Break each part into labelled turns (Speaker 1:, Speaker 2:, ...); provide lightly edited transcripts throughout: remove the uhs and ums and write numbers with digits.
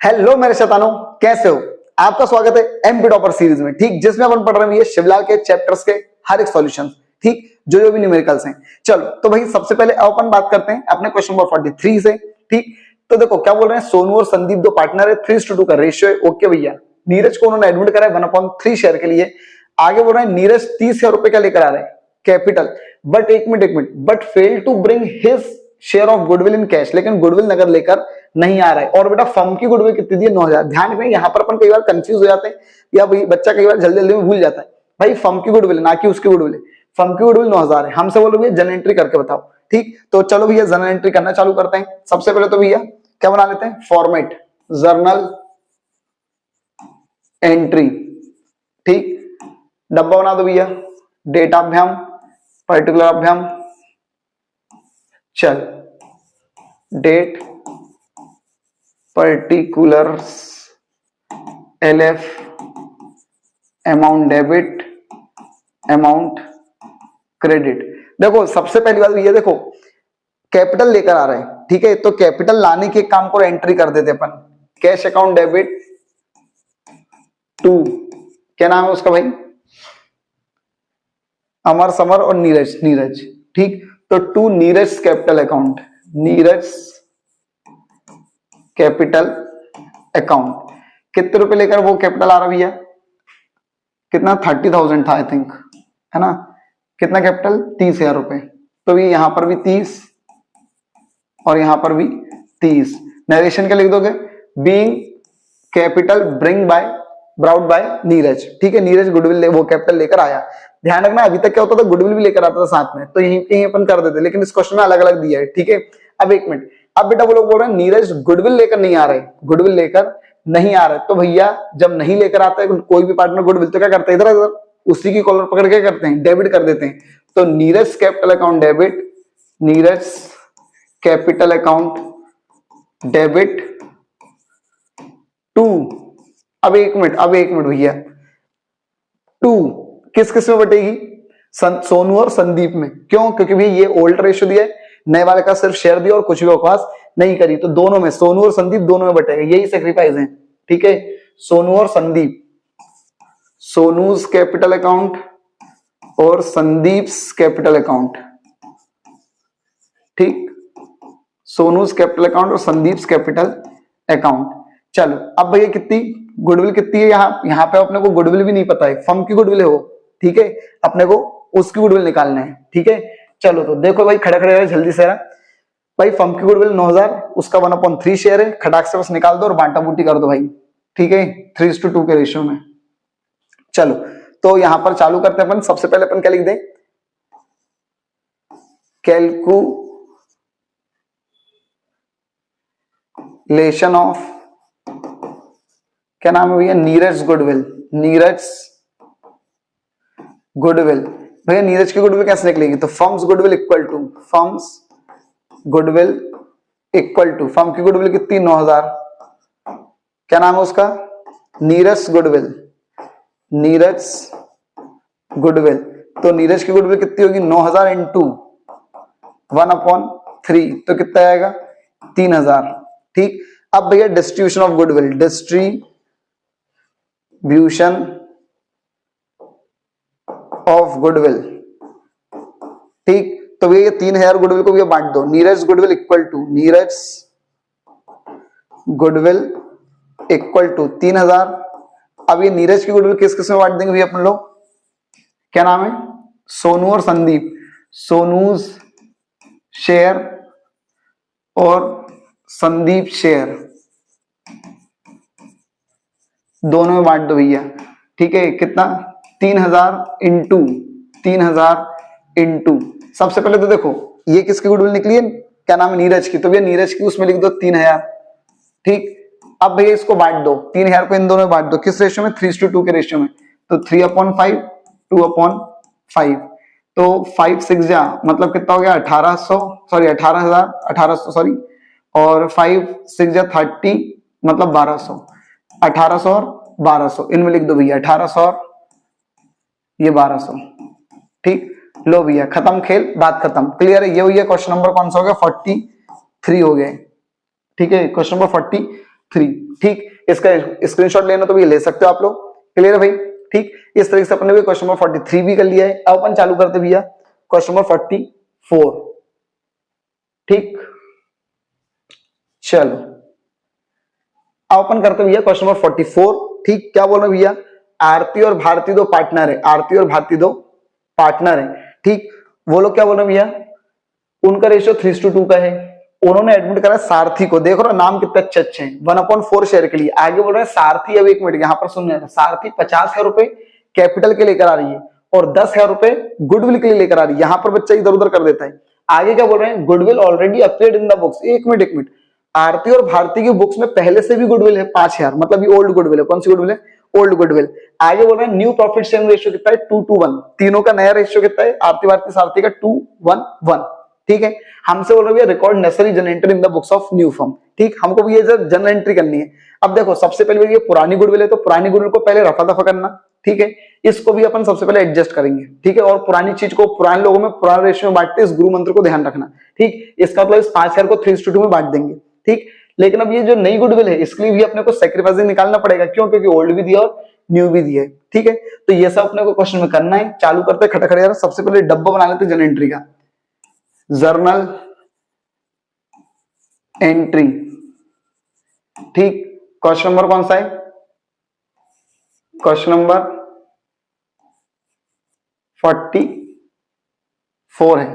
Speaker 1: Hello मेरे शैतानों, कैसे हो? आपका स्वागत है एमपी टॉपर सीरीज में, ठीक, जिसमें अपन पढ़ रहे हैं ये शिवलाल के चैप्टर्स के हर एक सॉल्यूशन, ठीक, जो भी न्यूमेरिकल्स हैं। चलो तो भाई सबसे पहले अपन बात करते हैं अपने क्वेश्चन नंबर 43 से, ठीक। तो देखो क्या बोल रहे हैं, सोनू और संदीप दो पार्टनर है, 3:2 का रेशियो है, ओके भैया। नीरज को उन्होंने एडमिट करा है 1/3 शेयर के लिए। आगे बोल रहे हैं नीरज 30,000 रुपए का लेकर आ रहे हैं कैपिटल, बट एक minute but fail to bring his share of goodwill in cash, लेकिन गुडविल नगद लेकर नहीं आ रहा है। और बेटा फर्म की गुडविल कितनी दी? 9,000। ध्यान रखना यहाँ पर अपन कई बार कंफ्यूज हो जाते हैं, या भाई बच्चा कई बार जल्दी जल्दी में भूल जाता है। भाई फर्म की गुडविल ना कि उसकी गुडविल, फर्म की गुडविल 9,000 है। हमसे बोलो भैया जनरल एंट्री करके बताओ, ठीक। तो चलो भैया जनरल एंट्री करना चालू करते हैं। सबसे पहले तो भैया क्या बना लेते हैं, फॉर्मेट जर्नल एंट्री, ठीक। डब्बा बना दो भैया, डेटाभ्याम पर्टिकुलर अभ्याम, चल date particulars LF amount debit amount credit. देखो सबसे पहली बात ये, देखो कैपिटल लेकर आ रहे हैं, ठीक है। तो कैपिटल लाने के काम को एंट्री कर देते अपन, कैश अकाउंट डेबिट टू, क्या नाम है उसका भाई, अमर समर और नीरज, ठीक। तो to Neeraj capital account, Neeraj capital account. कितने रुपए लेकर वो कैपिटल आ रहा भैया, कितना, 30,000 था आई थिंक, है ना। कितना कैपिटल, 30,000 रुपए। तो ये यहां पर भी 30 और यहां पर भी 30। नरेशन क्या लिख दोगे, being capital brought by Neeraj, ठीक है। नीरज गुडविल वो कैपिटल लेकर आया। ध्यान रखना अभी तक क्या होता था, गुडविल भी लेकर आता था साथ में, तो यहीं अपन कर देते, लेकिन इस क्वेश्चन में अलग अलग दिया है, ठीक है। अब एक मिनट, अब बेटा वो लोग बोल रहे हैं नीरज गुडविल लेकर नहीं आ रहे, गुडविल लेकर नहीं आ रहे। तो भैया जब नहीं लेकर आता है कोई भी पार्टनर गुडविल, तो क्या करते हैं, इधर उसी की कॉलर पकड़ के करते हैं, डेबिट कर देते हैं। तो Neeraj capital account debit, Neeraj capital account debit to, अब एक मिनट भैया, टू किस किस में बटेगी, सोनू और संदीप में। क्यों? क्योंकि भैया ये ओल्ड रेशियो दिया है, नए वाले का सिर्फ शेयर दिया और कुछ भी बकवास नहीं करी, तो दोनों में सोनू और संदीप दोनों में बटेगा, यही सेक्रीफाइस है, ठीक है। सोनू और संदीप, सोनूज कैपिटल अकाउंट और संदीप्स कैपिटल अकाउंट, ठीक। सोनूज कैपिटल अकाउंट और संदीप्स कैपिटल अकाउंट। चलो अब भैया कितनी गुडविल कितनी है, यहाँ पे अपने को गुडविल भी नहीं पता है, फर्म की गुडविल है वो, ठीक है। अपने को उसकी गुडविल निकालना है, ठीक है। चलो तो देखो भाई, खड़े खड़े जल्दी से भाई, फर्म की गुडविल 9,000, उसका 1/3 शेयर है, खटाक से बस निकाल दो और बांटा बूटी कर दो भाई, ठीक है, 3:2 के रेशियो में। चलो तो यहां पर चालू करते हैं अपन। सबसे पहले अपन क्या लिख दें, कैलकुलेशन ऑफ, क्या नाम है भैया, नीरज गुडविल, नीरज गुडविल। भैया नीरज की गुडविल कैसे निकलेगी, तो firm's goodwill equal to, firm's goodwill equal to, firm की गुडविल कितनी, 9,000। क्या नाम है उसका, नीरज गुडविल, नीरज गुडविल। तो नीरज की गुडविल कितनी होगी, 9,000 इंटू 1/3, तो कितना आएगा, 3,000, ठीक। अब भैया distribution of goodwill, distribution of goodwill, ठीक। तो भैया 3,000 गुडविल को भैया बांट दो, Neeraj goodwill equal to, Neeraj goodwill equal to 3,000। अब ये नीरज की गुडविल किस किस में बांट देंगे भैया अपन लोग, क्या नाम है, सोनू और संदीप, सोनूज शेयर और संदीप शेयर, दोनों में बांट दो भैया, ठीक है। कितना, 3,000 इंटू 3,000 इंटू, सबसे पहले तो देखो ये किसकी गुडविल निकली है, क्या नाम है, नीरज की, तो भैया नीरज की उसमें लिख दो 3,000, ठीक। अब भैया इसको बांट दो, 3,000 को इन दोनों में बांट दो, किस रेशियो में, 3:2 के रेशियो में। तो 3/5 2/5, तो 5 6 जा मतलब कितना हो गया, 1800 सॉरी 18,000 सॉरी, और 5 6 जा 30 मतलब 1200, 1800 और 1200 इनमें लिख दो भैया, 1800 और ये 1200, ठीक। लो भैया खत्म खेल, बात खत्म, क्लियर है। ये हुई है क्वेश्चन नंबर कौन सा हो गया, 43 हो गए, ठीक है, क्वेश्चन नंबर 43। ठीक, इसका स्क्रीनशॉट लेना तो भी ले सकते हो आप लोग। क्लियर है भाई? ठीक, इस तरीके से अपन ने क्वेश्चन नंबर 43 भी कर लिया है। अब अपन चालू करते भैया क्वेश्चन नंबर 44। ठीक, चलो अब अपन करते भैया क्वेश्चन नंबर 44। ठीक, क्या बोल रहे भैया, आरती और भारती दो पार्टनर है, आरती और भारती दो पार्टनर है। ठीक, वो लोग क्या बोल रहे भैया, उनका रेशियो 3:2 का है। उन्होंने एडमिट करा सारथी को, देखो ना नाम कितने अच्छे अच्छे हैं, 1/4 शेयर के लिए। आगे बोल रहे हैं सारथी, अब एक मिनट यहाँ पर सुनना है, सारथी 50,000 रुपए कैपिटल के लेकर आ रही है और 10,000 रुपए गुडविल के लिए लेकर आ रही है। यहाँ पर बच्चा इधर उधर कर देता है। आगे क्या बोल रहे हैं, goodwill already appeared in the books. एक मिनट, आरती और भारती की बुक्स में पहले से भी गुडविल है 5,000, मतलब ये ओल्ड गुडविल है। कौन सी गुडविल है? Old goodwill. आगे बोल रहे हैं न्यू प्रॉफिट शेयरिंग रेशियो कितना है, 2:1। तीनों का नया रेशियो कितना है, आरती भारती सारथी का 2:1:1। ठीक है, हमसे बोल रहे हैं record necessary general entry in the books of new firm. ठीक, हमको भी ये जनरल एंट्री करनी है। अब देखो सबसे पहले ये पुरानी गुडविल है, तो पुरानी गुडविल को पहले रफा दफा करना। ठीक है, इसको भी अपन सबसे पहले एडजस्ट करेंगे। ठीक है, और पुरानी चीज को पुराने लोगों में पुराने रेशियो में बांटते, इस गुरु मंत्र को ध्यान रखना। ठीक, इसका मतलब इस 5,000 को 3:2 में बांट देंगे। ठीक, लेकिन अब ये जो नई गुडविल है इसके लिए भी अपने को सैक्रिफाइसिंग निकालना पड़ेगा। क्यों? क्योंकि ओल्ड भी दिया और न्यू भी दिया है। ठीक है, तो ये सब अपने को क्वेश्चन में करना है। चालू करते खटाखट यार, सबसे पहले डब्बा बना लेते जनरल एंट्री का, जर्नल एंट्री। ठीक, क्वेश्चन नंबर कौन सा है, क्वेश्चन नंबर 44 है,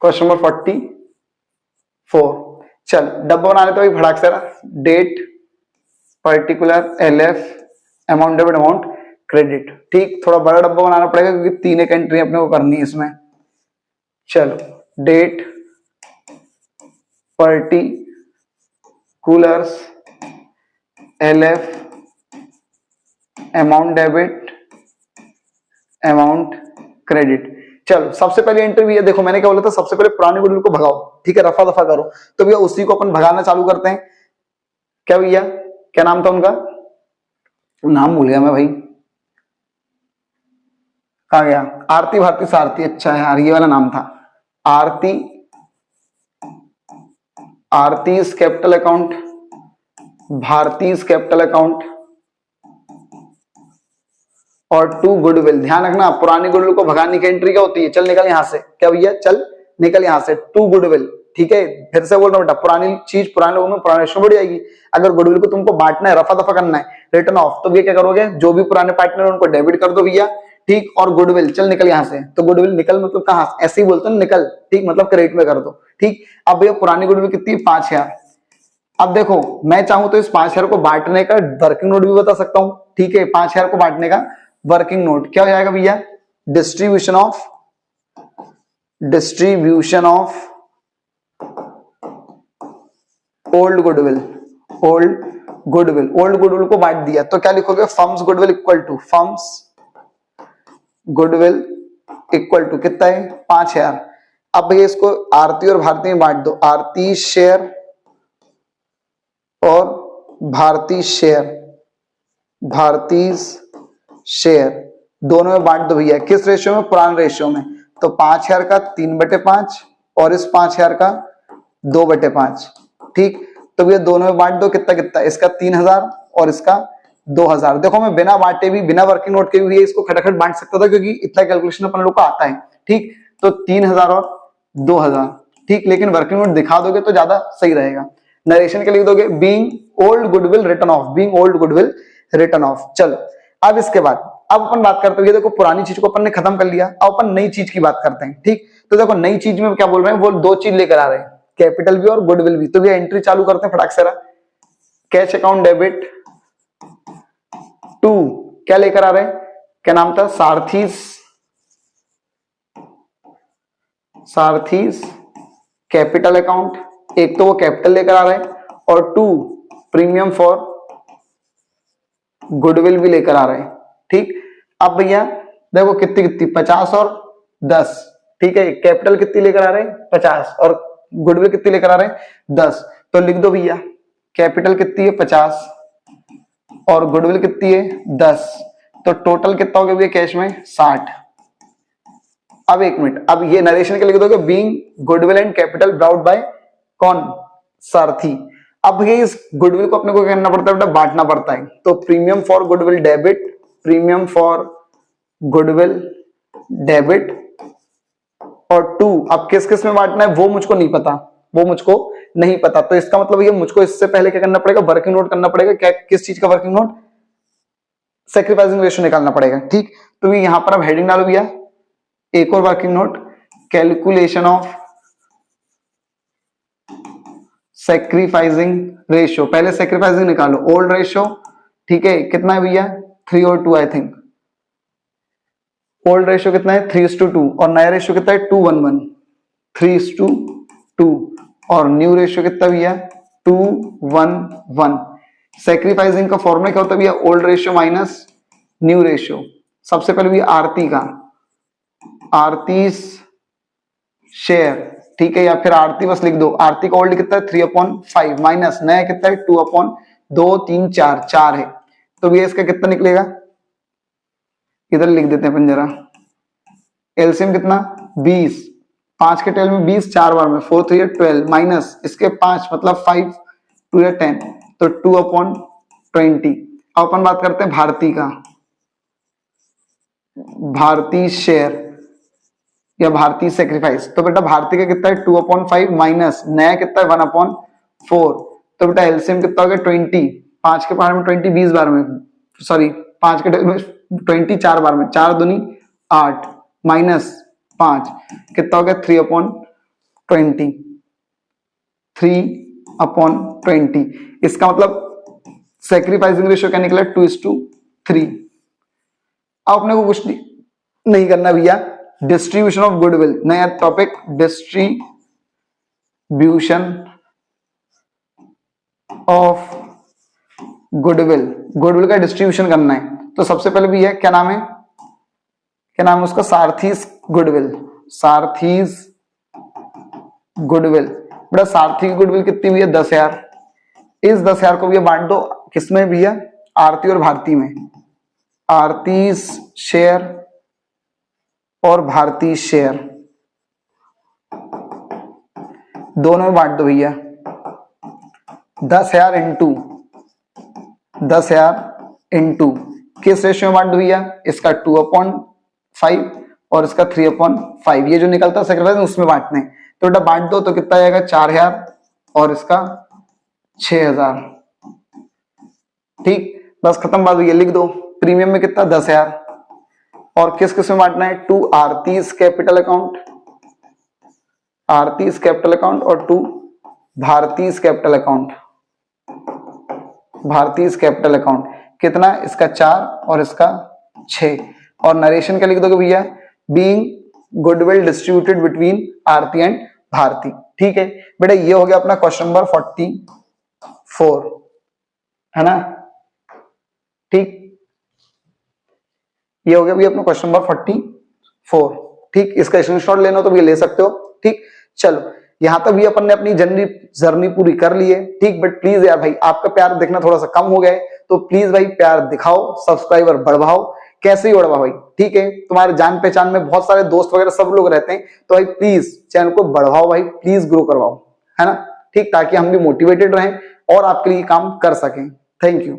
Speaker 1: क्वेश्चन नंबर 44। चल डब्बा बना लेते भाई फटाक से, date, particular, LF, amount debit, amount credit. ठीक, थोड़ा बड़ा डब्बा बनाना पड़ेगा क्योंकि 3 एक एंट्री अपने को करनी है इसमें। चलो, date, particulars, LF, amount debit, amount credit. चलो सबसे पहले एंट्री भी है, देखो मैंने क्या बोला था, सबसे पहले पुरानी गुडविल को भगाओ। ठीक है, रफा दफा करो। तो भैया उसी को अपन भगाना चालू करते हैं। क्या भैया, क्या नाम था उनका, नाम भूल गया मैं भाई, कहा गया, आरती भारती सारथी। अच्छा है यार, ये वाला नाम था आरती। Aarti's capital account, भारतीज capital account और 2 गुडविल। ध्यान रखना पुरानी गुडविल को भगाने की एंट्री क्या होती है, चल निकल यहां से। क्या भैया, चल निकल यहां से, 2 गुडविल। ठीक है, फिर से बोल रहा हूं बेटा, पुरानी चीज पुराने लोगों में पुराने रेशियो बढ़ जाएगी। अगर गुडविल को तुमको बांटना है, रफा दफा करना है, रिटर्न ऑफ, तो ये क्या करोगे, जो भी पुराने पार्टनर है उनको डेबिट कर दो भैया। ठीक, और गुडविल चल निकल यहां से, तो गुडविल निकल मतलब कहां, ऐसे ही बोलते हैं निकल। ठीक, मतलब क्रेडिट में कर दो। ठीक, अब भैया पुरानी गुडविल कितनी, 5,000। अब देखो मैं चाहूं तो इस 5,000 को बांटने का वर्किंग नोट भी बता सकता हूं। ठीक है, 5,000 को बांटने का वर्किंग नोट क्या हो जाएगा भैया, distribution of old goodwill. Old goodwill को बांट दिया तो क्या लिखोगे, firm's goodwill equal to, firm's goodwill equal to कितना है, 5,000। अब भैया इसको आरती और भारती में बांट दो, आरती शेयर और भारती शेयर दोनों में बांट दो भैया। किस रेशियो में, पुराने रेशियो में। तो 5,000 का 3/5 और इस 5,000 का 2/5। ठीक, तो भैया दोनों में बांट दो, कितना कितना, इसका 3,000 और इसका 2,000। देखो मैं बिना बांटे भी, बिना वर्किंग नोट के भी इसको खटाखट बांट सकता था क्योंकि इतना कैलकुलेशन अपन लोग को आता है। ठीक, तो 3,000 और 2,000। ठीक, लेकिन वर्किंग नोट दिखा दोगे तो ज्यादा सही रहेगा। नरेशन के लिख दोगे being old goodwill return of, being old goodwill return of. चलो अब इसके बाद अब अपन बात करते हैं, देखो पुरानी चीज को अपन ने खत्म कर लिया, अब अपन नई चीज की बात करते हैं। ठीक, तो देखो नई चीज में क्या बोल रहे हैं, वो 2 चीज लेकर आ रहे हैं, कैपिटल भी और गुडविल भी। तो ये एंट्री चालू करते हैं फटाक से, कैश अकाउंट डेबिट 2 क्या लेकर आ रहे हैं, क्या नाम था, सारथीज कैपिटल अकाउंट। एक तो वो कैपिटल लेकर आ रहे हैं और 2 प्रीमियम फॉर गुडविल भी लेकर आ रहे हैं। ठीक, अब भैया देखो कितनी कितनी, 50 और 10। ठीक है, कैपिटल कितनी लेकर आ रहे हैं, 50 और गुडविल कितनी लेकर आ रहे हैं, 10। तो लिख दो भैया कैपिटल कितनी है, 50 और गुडविल कितनी है, 10। तो टोटल कितना हो गया भैया कैश में, 60। अब एक मिनट, अब ये नरेशन के लिख दोगे, being goodwill and capital brought by कौन, सारथी। अब भैया इस गुडविल को अपने को क्या करना पड़ता है बेटा, बांटना पड़ता है। तो premium for goodwill debit, premium for goodwill debit और 2, अब किस किस में बांटना है वो मुझको नहीं पता, वो मुझको नहीं पता। तो इसका मतलब ये मुझको इससे पहले क्या करना पड़ेगा, वर्किंग नोट करना पड़ेगा। क्या, किस चीज का वर्किंग नोट, सैक्रिफाइसिंग रेशियो निकालना पड़ेगा। ठीक, तो यहां पर अब हेडिंग डालो भैया, एक और working note, calculation of sacrificing ratio. पहले सैक्रिफाइसिंग निकालो, ओल्ड रेशियो, ठीक है, कितना है भैया 3 और 2 आई थिंक। ओल्ड रेशियो कितना है 3:2 और नया रेशियो कितना है 2:1:1, 3:2 और न्यू रेशियो कितना भैया 2:1:1। सैक्रिफाइसिंग का फॉर्मूला क्या होता है भैया, old ratio minus new ratio. सबसे पहले भैया आरती का, आरती शेयर, ठीक है, या फिर आरती बस लिख दो। आरती का ओल्ड कितना है 3/5 माइनस नया कितना है 2/2 3 4 4 है। तो भैया इसका कितना निकलेगा, इधर लिख देते हैं अपन जरा। एलसीएम कितना 20, 5 के टेल में 20 4 बार में 4 3 12 माइनस इसके 5 मतलब 5 2 10, तो 2/20। अब अपन बात करते हैं भारती का, भारती शेयर या भारतीय सेक्रीफाइस। तो बेटा भारतीय का कितना है 2/5 माइनस नया कितना है 1/4। तो बेटा एलसीएम कितना हो गया 20, 5 के बार में 20 20 बार में, सॉरी 5 के टेल में 20 4 बार में, 4 दूनी 8 माइनस 5 कितना हो गया 3/20, 3/20। इसका मतलब सैक्रिफाइसिंग रेशियो क्या निकला 2:3। अब अपने को कुछ नहीं करना भैया, डिस्ट्रीब्यूशन ऑफ गुडविल, नया topic, distribution of goodwill, goodwill का डिस्ट्रीब्यूशन करना है। तो सबसे पहले भी है क्या नाम है, क्या नाम है उसका, सारथीज गुडविल, सारथीज गुडविल। बेटा सारथी की गुडविल कितनी हुई है 10,000। इस 10,000 को भैया बांट दो किसमें भैया, आरती और भारती में, आरती शेयर और भारतीय शेयर दोनों में बांट दो भैया। 10,000 इंटू किस रेशियो में बांट दो भैया, इसका 2/5 और इसका 3/5। ये जो निकलता है सैक्रिफाइस उसमें बांटने। तो बेटा बांट दो तो कितना आएगा 4,000 और इसका 6,000। ठीक, बस खत्म बात, ये लिख दो। प्रीमियम में कितना 10,000 और किस किस में बांटना है 2 Aarti's capital account, Aarti's capital account और 2 भारतीज कैपिटल अकाउंट, भारतीज कैपिटल अकाउंट कितना, इसका 4 और इसका 6। और नरेशन क्या लिख दोगे भैया, being goodwill distributed between Aarti and Bharti. ठीक है बेटा, ये हो गया अपना क्वेश्चन नंबर 44, है ना। ठीक, ये हो गया भैया अपना क्वेश्चन नंबर 44। ठीक, इसका स्क्रीनशॉट लेना हो तो भी ले सकते हो। ठीक, चलो यहां तक भी अपन ने अपनी जर्नी पूरी कर ली है। ठीक, बट प्लीज यार भाई आपका प्यार देखना थोड़ा सा कम हो गया है, तो प्लीज भाई प्यार दिखाओ, सब्सक्राइबर बढ़वाओ, कैसे ही बढ़वाओ भाई। ठीक है, तुम्हारे जान पहचान में बहुत सारे दोस्त वगैरह सब लोग रहते हैं, तो भाई प्लीज चैनल को बढ़वाओ भाई, प्लीज ग्रो करवाओ, है ना। ठीक, ताकि हम भी मोटिवेटेड रहें और आपके लिए काम कर सकें। Thank you.